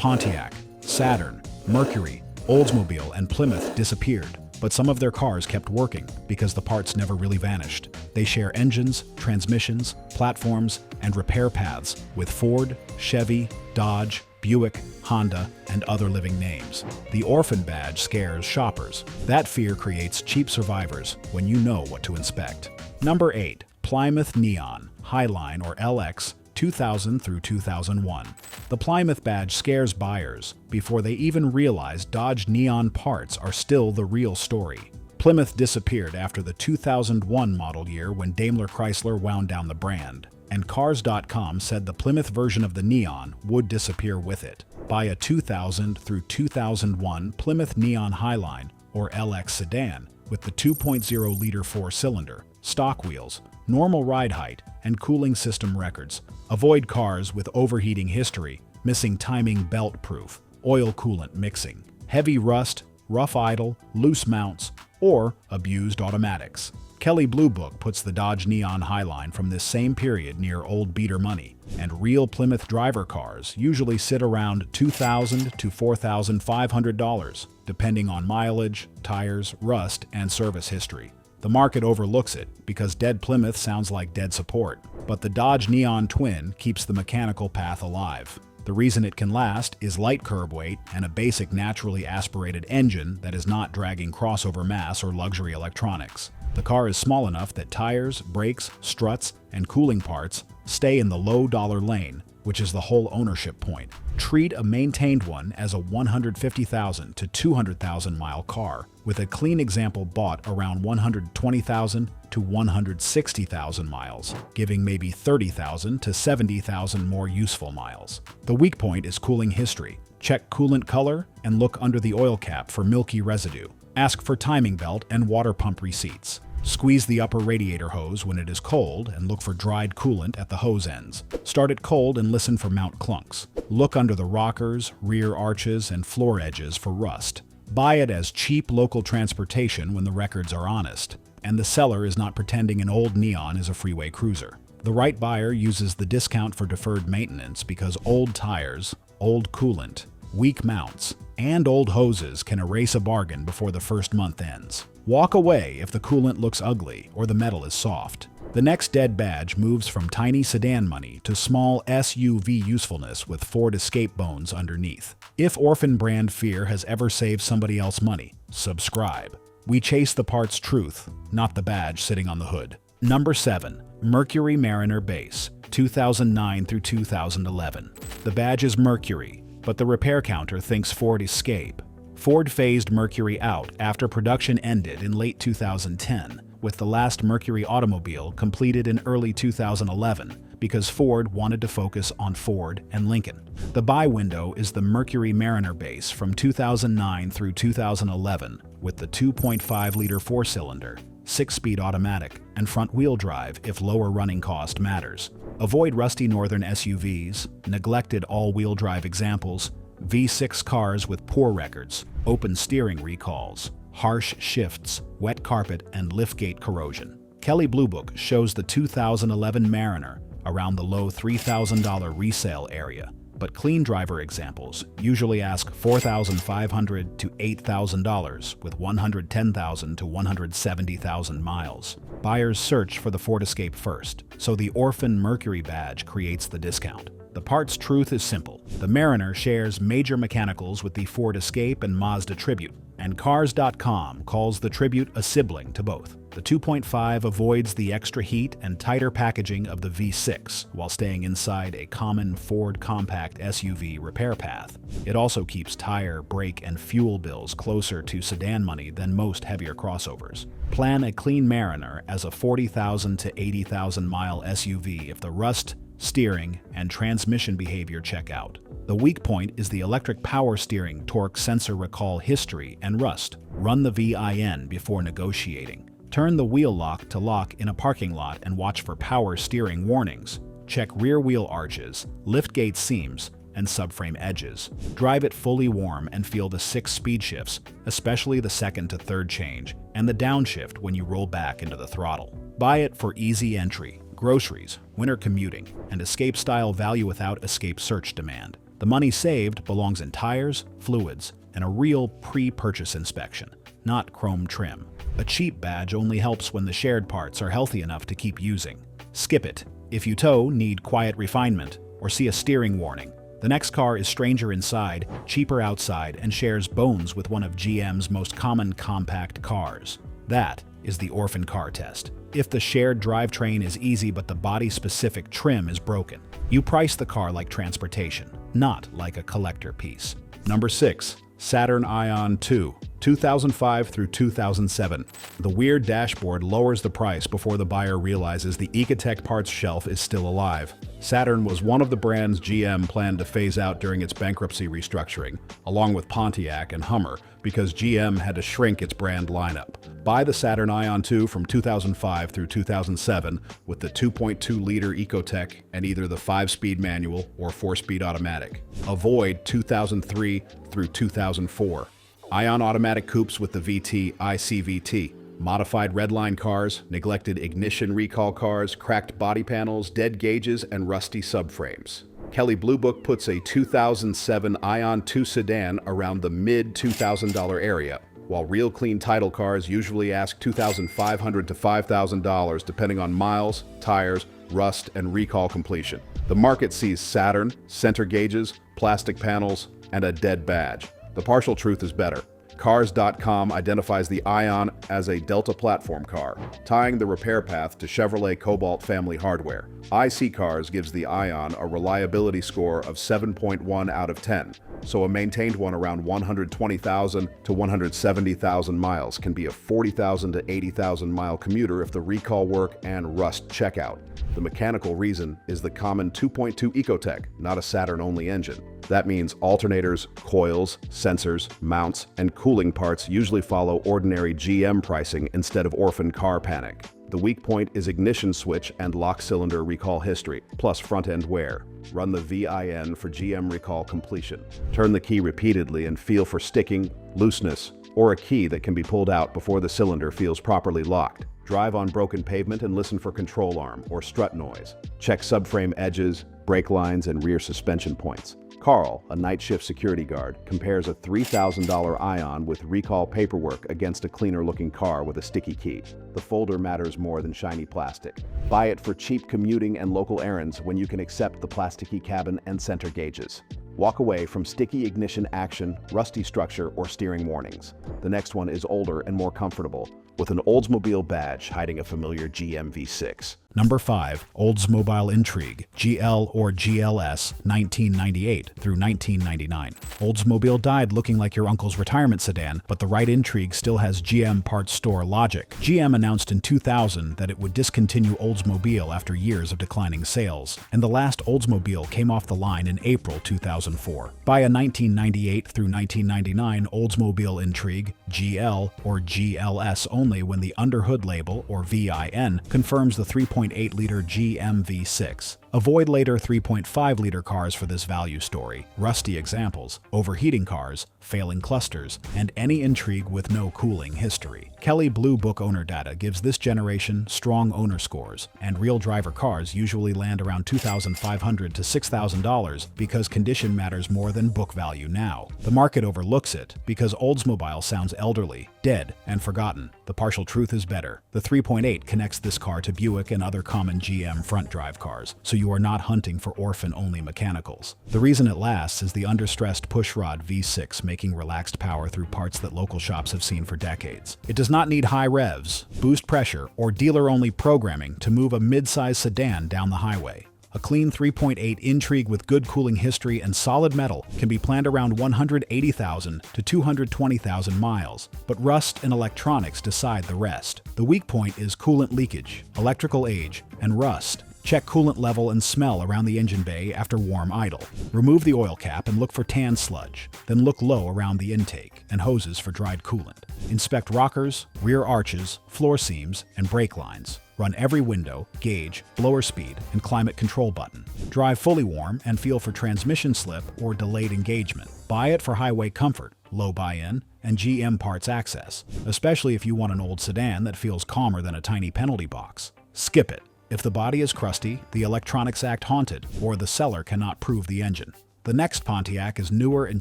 Pontiac, Saturn, Mercury, Oldsmobile, and Plymouth disappeared, but some of their cars kept working because the parts never really vanished. They share engines, transmissions, platforms, and repair paths with Ford, Chevy, Dodge, Buick, Honda, and other living names. The orphan badge scares shoppers. That fear creates cheap survivors when you know what to inspect. Number 8. Plymouth Neon, Highline or LX, 2000 through 2001. The Plymouth badge scares buyers before they even realize Dodge Neon parts are still the real story. Plymouth disappeared after the 2001 model year when Daimler Chrysler wound down the brand, and Cars.com said the Plymouth version of the Neon would disappear with it. Buy a 2000 through 2001 Plymouth Neon Highline or LX sedan with the 2.0-liter four-cylinder, stock wheels, normal ride height, and cooling system records. Avoid cars with overheating history, missing timing belt proof, oil coolant mixing, heavy rust, rough idle, loose mounts, or abused automatics. Kelley Blue Book puts the Dodge Neon Highline from this same period near old beater money, and real Plymouth driver cars usually sit around $2,000 to $4,500, depending on mileage, tires, rust, and service history. The market overlooks it because dead Plymouth sounds like dead support, but the Dodge Neon Twin keeps the mechanical path alive. The reason it can last is light curb weight and a basic naturally aspirated engine that is not dragging crossover mass or luxury electronics. The car is small enough that tires, brakes, struts, and cooling parts stay in the low-dollar lane, which is the whole ownership point. Treat a maintained one as a 150,000 to 200,000 mile car, with a clean example bought around 120,000 to 160,000 miles, giving maybe 30,000 to 70,000 more useful miles. The weak point is cooling history. Check coolant color and look under the oil cap for milky residue. Ask for timing belt and water pump receipts. Squeeze the upper radiator hose when it is cold and look for dried coolant at the hose ends. Start it cold and listen for mount clunks. Look under the rockers, rear arches, and floor edges for rust. Buy it as cheap local transportation when the records are honest, and the seller is not pretending an old Neon is a freeway cruiser. The right buyer uses the discount for deferred maintenance because old tires, old coolant, weak mounts, and old hoses can erase a bargain before the first month ends. Walk away if the coolant looks ugly or the metal is soft. The next dead badge moves from tiny sedan money to small SUV usefulness with Ford Escape bones underneath. If orphan brand fear has ever saved somebody else money, subscribe. We chase the part's truth, not the badge sitting on the hood. Number 7. Mercury Mariner Base, 2009 through 2011. The badge is Mercury, but the repair counter thinks Ford Escape. Ford phased Mercury out after production ended in late 2010, with the last Mercury automobile completed in early 2011 because Ford wanted to focus on Ford and Lincoln. The buy window is the Mercury Mariner Base from 2009 through 2011 with the 2.5-liter four-cylinder, 6-speed automatic, and front-wheel drive if lower running cost matters. Avoid rusty northern SUVs, neglected all-wheel drive examples, V6 cars with poor records, open steering recalls, harsh shifts, wet carpet, and liftgate corrosion. Kelley Blue Book shows the 2011 Mariner around the low $3,000 resale area, but clean driver examples usually ask $4,500 to $8,000 with 110,000 to 170,000 miles. Buyers search for the Ford Escape first, so the orphan Mercury badge creates the discount. The part's truth is simple. The Mariner shares major mechanicals with the Ford Escape and Mazda Tribute, and Cars.com calls the Tribute a sibling to both. The 2.5 avoids the extra heat and tighter packaging of the V6 while staying inside a common Ford compact SUV repair path. It also keeps tire, brake, and fuel bills closer to sedan money than most heavier crossovers. Plan a clean Mariner as a 40,000 to 80,000 mile SUV if the rust, steering, and transmission behavior check out. The weak point is the electric power steering torque sensor recall history and rust. Run the VIN before negotiating. Turn the wheel lock to lock in a parking lot and watch for power steering warnings. Check rear wheel arches, liftgate seams, and subframe edges. Drive it fully warm and feel the 6 speed shifts, especially the second to third change, and the downshift when you roll back into the throttle. Buy it for easy entry, groceries, winter commuting, and escape-style value without escape search demand. The money saved belongs in tires, fluids, and a real pre-purchase inspection, not chrome trim. A cheap badge only helps when the shared parts are healthy enough to keep using. Skip it if you need quiet refinement, or see a steering warning. The next car is stranger inside, cheaper outside, and shares bones with one of GM's most common compact cars. That is the orphan car test. If the shared drivetrain is easy but the body-specific trim is broken, you price the car like transportation, not like a collector piece. Number 6. Saturn Ion 2, 2005 through 2007. The weird dashboard lowers the price before the buyer realizes the Ecotech parts shelf is still alive. Saturn was one of the brands GM planned to phase out during its bankruptcy restructuring, along with Pontiac and Hummer, because GM had to shrink its brand lineup. Buy the Saturn Ion 2 from 2005 through 2007 with the 2.2-liter Ecotech and either the 5-speed manual or 4-speed automatic. Avoid 2003 through 2004. Ion automatic coupes with the VT ICVT. Modified redline cars, neglected ignition recall cars, cracked body panels, dead gauges, and rusty subframes. Kelley Blue Book puts a 2007 Ion 2 sedan around the mid-$2,000 area, while real clean title cars usually ask $2,500 to $5,000 depending on miles, tires, rust, and recall completion. The market sees Saturn, center gauges, plastic panels, and a dead badge. The partial truth is better. Cars.com identifies the Ion as a Delta platform car, tying the repair path to Chevrolet Cobalt family hardware. IC Cars gives the Ion a reliability score of 7.1 out of 10, so a maintained one around 120,000 to 170,000 miles can be a 40,000 to 80,000 mile commuter if the recall work and rust check out. The mechanical reason is the common 2.2 Ecotech, not a Saturn-only engine. That means alternators, coils, sensors, mounts, and cooling parts usually follow ordinary GM pricing instead of orphan car panic. The weak point is ignition switch and lock cylinder recall history, plus front-end wear. Run the VIN for GM recall completion. Turn the key repeatedly and feel for sticking, looseness, or a key that can be pulled out before the cylinder feels properly locked. Drive on broken pavement and listen for control arm or strut noise. Check subframe edges, brake lines, and rear suspension points. Carl, a night shift security guard, compares a $3,000 Ion with recall paperwork against a cleaner-looking car with a sticky key. The folder matters more than shiny plastic. Buy it for cheap commuting and local errands when you can accept the plasticky cabin and center gauges. Walk away from sticky ignition action, rusty structure, or steering warnings. The next one is older and more comfortable, with an Oldsmobile badge hiding a familiar GM V6. Number 5. Oldsmobile Intrigue, GL or GLS, 1998 through 1999. Oldsmobile died looking like your uncle's retirement sedan, but the right Intrigue still has GM parts store logic. GM announced in 2000 that it would discontinue Oldsmobile after years of declining sales, and the last Oldsmobile came off the line in April 2004. Buy a 1998 through 1999 Oldsmobile Intrigue, GL or GLS only when the underhood label, or VIN, confirms the 3.8-liter GM V6. Avoid later 3.5-liter cars for this value story, rusty examples, overheating cars, failing clusters, and any Intrigue with no cooling history. Kelley Blue Book owner data gives this generation strong owner scores, and real driver cars usually land around $2,500 to $6,000 because condition matters more than book value now. The market overlooks it because Oldsmobile sounds elderly, dead, and forgotten. The partial truth is better. The 3.8 connects this car to Buick and other common GM front-drive cars, so you are not hunting for orphan-only mechanicals. The reason it lasts is the understressed pushrod V6 making relaxed power through parts that local shops have seen for decades. It does not need high revs, boost pressure, or dealer-only programming to move a mid-size sedan down the highway. A clean 3.8 Intrigue with good cooling history and solid metal can be planned around 180,000 to 220,000 miles, but rust and electronics decide the rest. The weak point is coolant leakage, electrical age, and rust. Check coolant level and smell around the engine bay after warm idle. Remove the oil cap and look for tan sludge. Then look low around the intake and hoses for dried coolant. Inspect rockers, rear arches, floor seams, and brake lines. Run every window, gauge, blower speed, and climate control button. Drive fully warm and feel for transmission slip or delayed engagement. Buy it for highway comfort, low buy-in, and GM parts access, especially if you want an old sedan that feels calmer than a tiny penalty box. Skip it if the body is crusty, the electronics act haunted, or the seller cannot prove the engine. The next Pontiac is newer and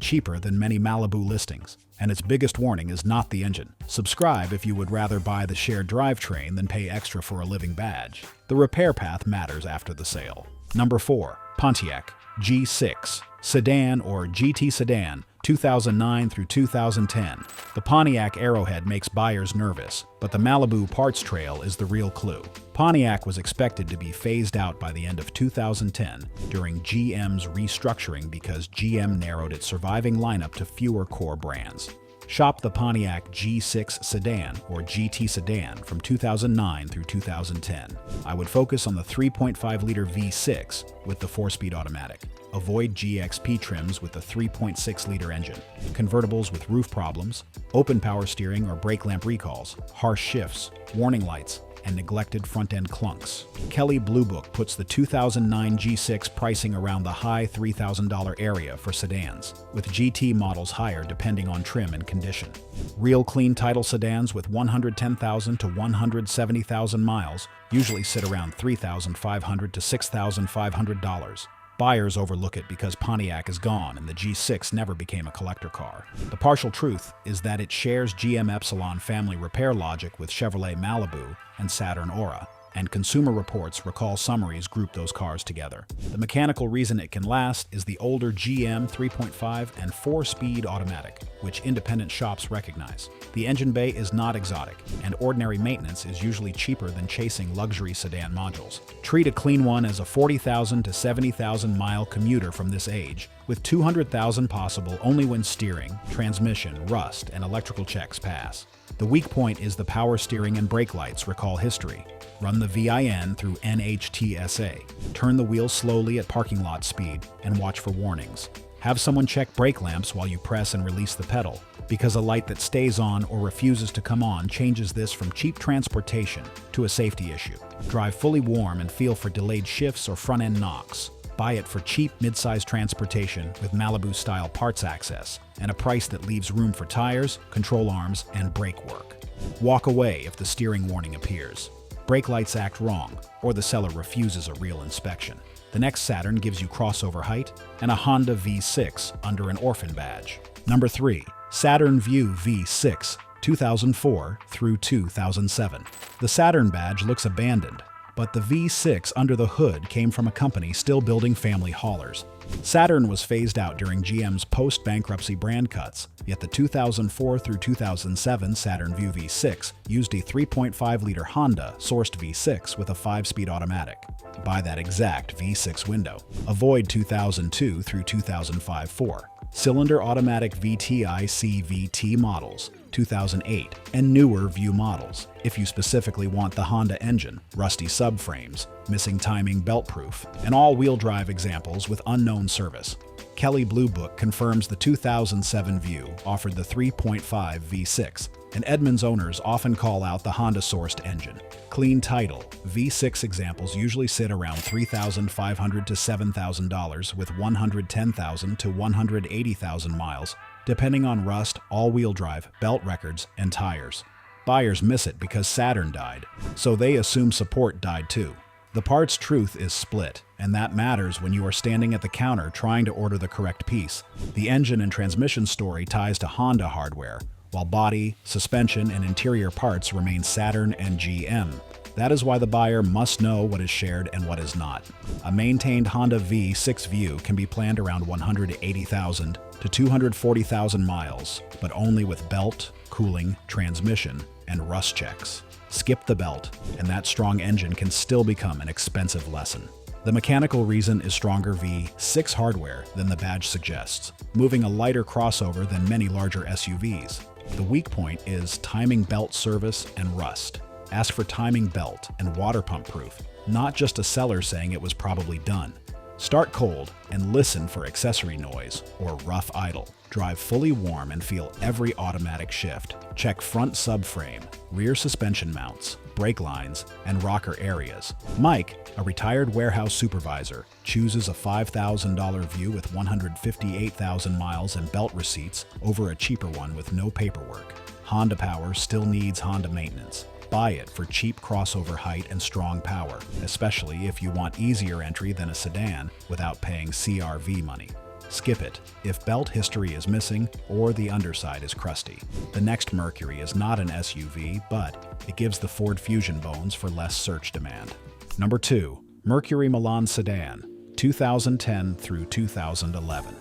cheaper than many Malibu listings, and its biggest warning is not the engine. Subscribe if you would rather buy the shared drivetrain than pay extra for a living badge. The repair path matters after the sale. Number 4. Pontiac G6 Sedan or GT Sedan, 2009 through 2010. The Pontiac Arrowhead makes buyers nervous, but the Malibu parts trail is the real clue. Pontiac was expected to be phased out by the end of 2010 during GM's restructuring because GM narrowed its surviving lineup to fewer core brands. Shop the Pontiac G6 Sedan or GT Sedan from 2009 through 2010. I would focus on the 3.5-liter V6 with the 4-speed automatic. Avoid GXP trims with the 3.6-liter engine. Convertibles with roof problems, open power steering or brake lamp recalls, harsh shifts, warning lights, and neglected front-end clunks. Kelley Blue Book puts the 2009 G6 pricing around the high $3,000 area for sedans, with GT models higher depending on trim and condition. Real clean title sedans with 110,000 to 170,000 miles usually sit around $3,500 to $6,500. Buyers overlook it because Pontiac is gone and the G6 never became a collector car. The partial truth is that it shares GM Epsilon family repair logic with Chevrolet Malibu and Saturn Aura, and Consumer Reports recall summaries group those cars together. The mechanical reason it can last is the older GM 3.5 and 4-speed automatic, which independent shops recognize. The engine bay is not exotic, and ordinary maintenance is usually cheaper than chasing luxury sedan modules. Treat a clean one as a 40,000 to 70,000 mile commuter from this age, with 200,000 possible only when steering, transmission, rust, and electrical checks pass. The weak point is the power steering and brake lights recall history. Run the VIN through NHTSA. Turn the wheel slowly at parking lot speed and watch for warnings. Have someone check brake lamps while you press and release the pedal, because a light that stays on or refuses to come on changes this from cheap transportation to a safety issue. Drive fully warm and feel for delayed shifts or front-end knocks. Buy it for cheap mid-size transportation with Malibu-style parts access and a price that leaves room for tires, control arms, and brake work. Walk away if the steering warning appears. Brake lights act wrong, or the seller refuses a real inspection. The next Saturn gives you crossover height and a Honda V6 under an orphan badge. Number 3. Saturn Vue V6, 2004 through 2007. The Saturn badge looks abandoned, but the V6 under the hood came from a company still building family haulers. Saturn was phased out during GM's post-bankruptcy brand cuts, yet the 2004 through 2007 Saturn Vue V6 used a 3.5-liter Honda sourced V6 with a 5-speed automatic. Buy that exact V6 window. Avoid 2002 through 2005-4. Cylinder automatic VTI CVT models, 2008, and newer Vue models, if you specifically want the Honda engine, rusty subframes, missing timing belt proof, and all-wheel drive examples with unknown service. Kelley Blue Book confirms the 2007 Vue offered the 3.5 V6, and Edmunds owners often call out the Honda-sourced engine. Clean title, V6 examples usually sit around $3,500 to $7,000 with 110,000 to 180,000 miles, depending on rust, all-wheel drive, belt records, and tires. Buyers miss it because Saturn died, so they assume support died too. The parts truth is split, and that matters when you are standing at the counter trying to order the correct piece. The engine and transmission story ties to Honda hardware, while body, suspension, and interior parts remain Saturn and GM. That is why the buyer must know what is shared and what is not. A maintained Honda V6 Vue can be planned around 180,000 to 240,000 miles, but only with belt, cooling, transmission, and rust checks. Skip the belt, and that strong engine can still become an expensive lesson. The mechanical reason is stronger V6 hardware than the badge suggests, moving a lighter crossover than many larger SUVs. The weak point is timing belt service and rust. Ask for timing belt and water pump proof, not just a seller saying it was probably done. Start cold and listen for accessory noise or rough idle. Drive fully warm and feel every automatic shift. Check front subframe, rear suspension mounts, brake lines, and rocker areas. Mike, a retired warehouse supervisor, chooses a $5,000 Vue with 158,000 miles and belt receipts over a cheaper one with no paperwork. Honda Power still needs Honda maintenance. Buy it for cheap crossover height and strong power, especially if you want easier entry than a sedan without paying CRV money. skip it if belt history is missing or the underside is crusty. The next Mercury is not an SUV, but it gives the Ford Fusion bones for less search demand. Number 2. Mercury Milan Sedan, 2010 through 2011.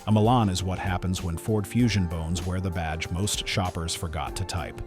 A Milan is what happens when Ford Fusion bones wear the badge most shoppers forgot to type.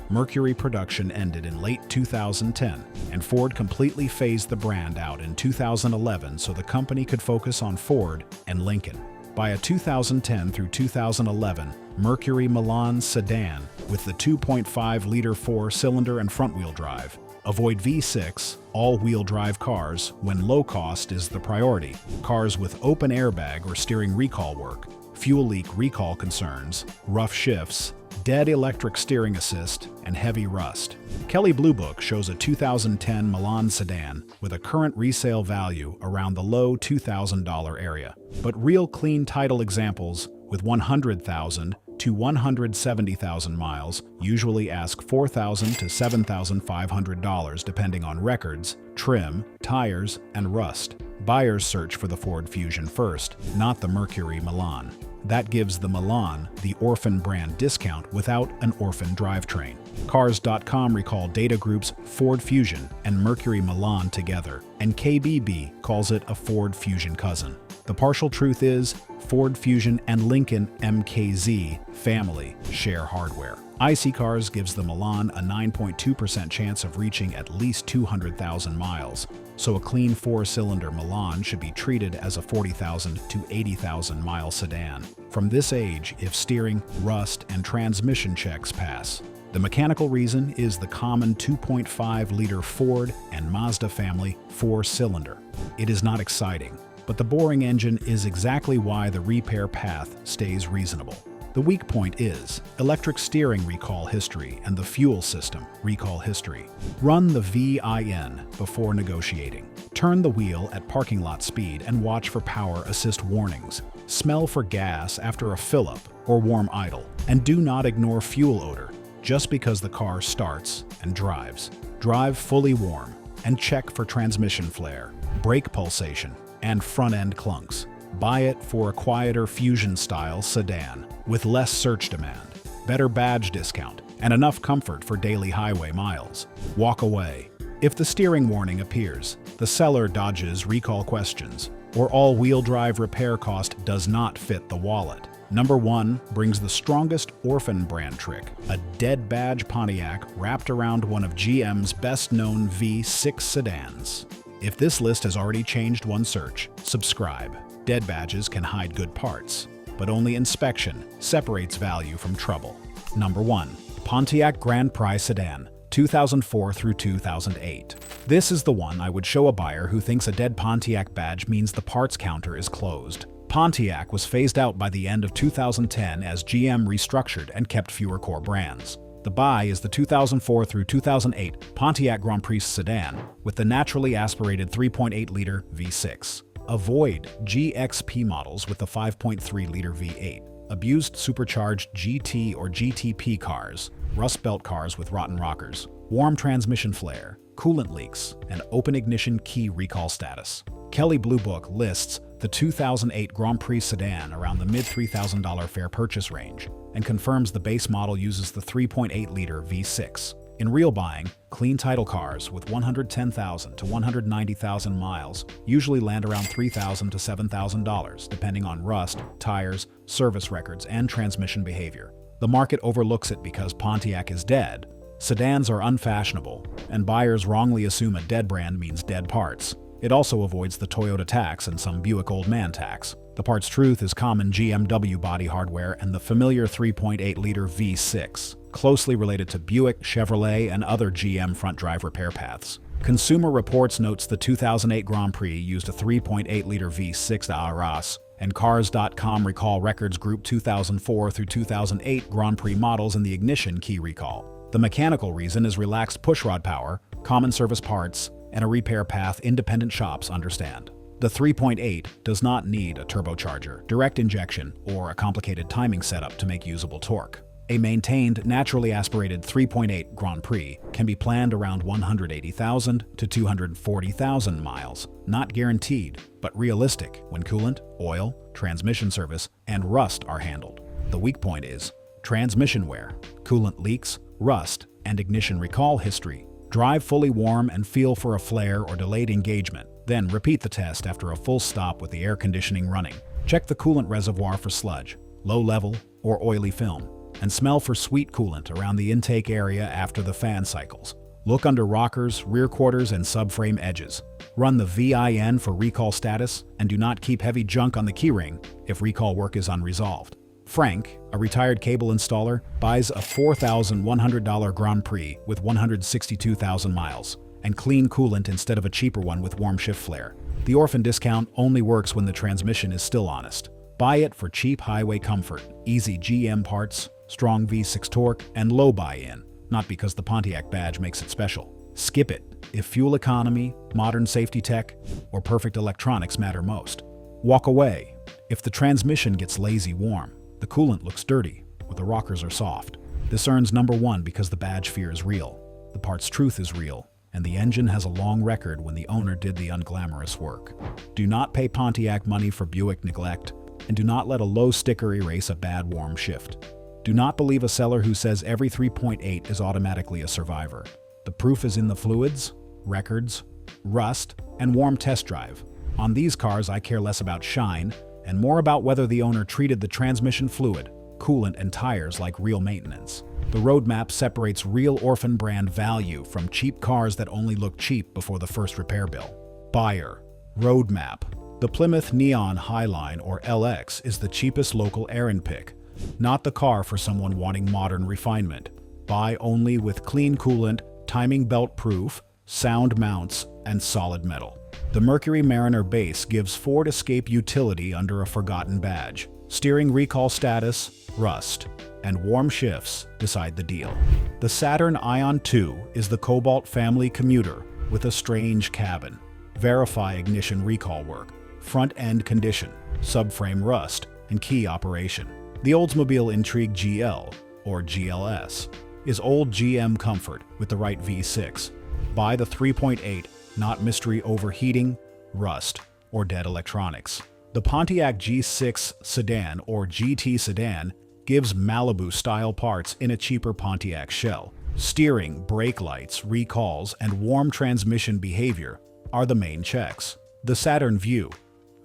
Mercury production ended in late 2010, and Ford completely phased the brand out in 2011 so the company could focus on Ford and Lincoln. By a 2010 through 2011 Mercury Milan sedan with the 2.5-liter four-cylinder and front-wheel drive. Avoid V6, all-wheel drive cars when low cost is the priority. Cars with open airbag or steering recall work, fuel leak recall concerns, rough shifts, dead electric steering assist, and heavy rust. Kelley Blue Book shows a 2010 Milan sedan with a current resale value around the low $2,000 area. But real clean title examples with 100,000 to 170,000 miles usually ask $4,000 to $7,500 depending on records, trim, tires, and rust. Buyers search for the Ford Fusion first, not the Mercury Milan. That gives the Milan the orphan brand discount without an orphan drivetrain. Cars.com recalled data groups Ford Fusion and Mercury Milan together, and KBB calls it a Ford Fusion cousin. The partial truth is, Ford Fusion and Lincoln MKZ family share hardware. IC Cars gives the Milan a 9.2% chance of reaching at least 200,000 miles, so a clean four-cylinder Milan should be treated as a 40,000 to 80,000 mile sedan. From this age, if steering, rust, and transmission checks pass. The mechanical reason is the common 2.5-liter Ford and Mazda family four-cylinder. It is not exciting, but the boring engine is exactly why the repair path stays reasonable. The weak point is electric steering recall history and the fuel system recall history. Run the VIN before negotiating. Turn the wheel at parking lot speed and watch for power assist warnings. Smell for gas after a fill-up or warm idle. And do not ignore fuel odor just because the car starts and drives. Drive fully warm and check for transmission flare, brake pulsation, and front-end clunks. Buy it for a quieter Fusion-style sedan with less search demand, better badge discount, and enough comfort for daily highway miles. Walk away. If the steering warning appears, the seller dodges recall questions, or all-wheel drive repair cost does not fit the wallet. Number 1 brings the strongest orphan brand trick, a dead badge Pontiac wrapped around one of GM's best-known V6 sedans. If this list has already changed one search, subscribe. Dead badges can hide good parts, but only inspection separates value from trouble. Number 1. Pontiac Grand Prix Sedan, 2004 through 2008. This is the one I would show a buyer who thinks a dead Pontiac badge means the parts counter is closed. Pontiac was phased out by the end of 2010 as GM restructured and kept fewer core brands. The buy is the 2004 through 2008 Pontiac Grand Prix Sedan with the naturally aspirated 3.8-liter V6. Avoid GXP models with the 5.3-liter V8, abused supercharged GT or GTP cars, rust belt cars with rotten rockers, warm transmission flare, coolant leaks, and open ignition key recall status. Kelley Blue Book lists the 2008 Grand Prix sedan around the mid-$3,000 fair purchase range and confirms the base model uses the 3.8-liter V6. In real buying, clean title cars with 110,000 to 190,000 miles usually land around $3,000 to $7,000 depending on rust, tires, service records, and transmission behavior. The market overlooks it because Pontiac is dead. Sedans are unfashionable, and buyers wrongly assume a dead brand means dead parts. It also avoids the Toyota tax and some Buick old man tax. The part's truth is common GMW body hardware and the familiar 3.8-liter V6, closely related to Buick, Chevrolet, and other GM front drive repair paths. Consumer Reports notes the 2008 Grand Prix used a 3.8-liter V6 Arras, and Cars.com recall records group 2004 through 2008 Grand Prix models in the ignition key recall. The mechanical reason is relaxed pushrod power, common service parts, and a repair path independent shops understand. The 3.8 does not need a turbocharger, direct injection, or a complicated timing setup to make usable torque. A maintained, naturally aspirated 3.8 Grand Prix can be planned around 180,000 to 240,000 miles. Not guaranteed, but realistic when coolant, oil, transmission service, and rust are handled. The weak point is transmission wear, coolant leaks, rust, and ignition recall history. Drive fully warm and feel for a flare or delayed engagement. Then repeat the test after a full stop with the air conditioning running. Check the coolant reservoir for sludge, low level, or oily film, and smell for sweet coolant around the intake area after the fan cycles. Look under rockers, rear quarters, and subframe edges. Run the VIN for recall status, and do not keep heavy junk on the keyring if recall work is unresolved. Frank, a retired cable installer, buys a $4,100 Grand Prix with 162,000 miles and clean coolant instead of a cheaper one with warm shift flare. The orphan discount only works when the transmission is still honest. Buy it for cheap highway comfort, easy GM parts, strong V6 torque, and low buy-in, not because the Pontiac badge makes it special. Skip it if fuel economy, modern safety tech, or perfect electronics matter most. Walk away if the transmission gets lazy warm, the coolant looks dirty, or the rockers are soft. This earns number 1 because the badge fear is real, the part's truth is real, and the engine has a long record when the owner did the unglamorous work. Do not pay Pontiac money for Buick neglect, and do not let a low sticker erase a bad warm shift. Do not believe a seller who says every 3.8 is automatically a survivor. The proof is in the fluids, records, rust, and warm test drive. On these cars, I care less about shine and more about whether the owner treated the transmission fluid, coolant, and tires like real maintenance. The roadmap separates real orphan brand value from cheap cars that only look cheap before the first repair bill. Buyer. Roadmap. The Plymouth Neon Highline, or LX, is the cheapest local errand pick, not the car for someone wanting modern refinement. Buy only with clean coolant, timing belt proof, sound mounts, and solid metal. The Mercury Mariner base gives Ford Escape utility under a forgotten badge. Steering recall status, rust, and warm shifts decide the deal. The Saturn Ion 2 is the Cobalt family commuter with a strange cabin. Verify ignition recall work, front-end condition, subframe rust, and key operation. The Oldsmobile Intrigue GL, or GLS, is old GM comfort with the right V6. Buy the 3.8, not mystery overheating, rust, or dead electronics. The Pontiac G6 sedan, or GT sedan, gives Malibu-style parts in a cheaper Pontiac shell. Steering, brake lights, recalls, and warm transmission behavior are the main checks. The Saturn Vue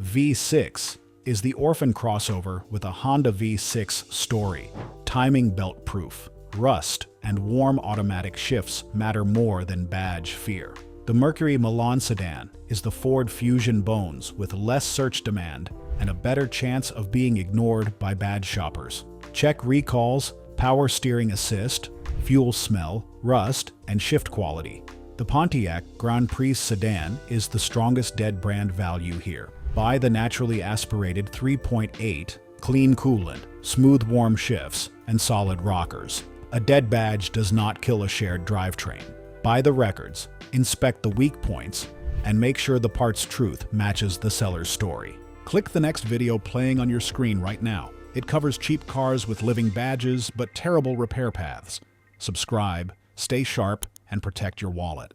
V6 is the orphan crossover with a Honda V6 story. Timing belt proof, rust, and warm automatic shifts matter more than badge fear. The Mercury Milan sedan is the Ford Fusion Bones with less search demand and a better chance of being ignored by badge shoppers. Check recalls, power steering assist, fuel smell, rust, and shift quality. The Pontiac Grand Prix sedan is the strongest dead brand value here. Buy the naturally aspirated 3.8, clean coolant, smooth warm shifts, and solid rockers. A dead badge does not kill a shared drivetrain. Buy the records, inspect the weak points, and make sure the part's truth matches the seller's story. Click the next video playing on your screen right now. It covers cheap cars with living badges but terrible repair paths. Subscribe, stay sharp, and protect your wallet.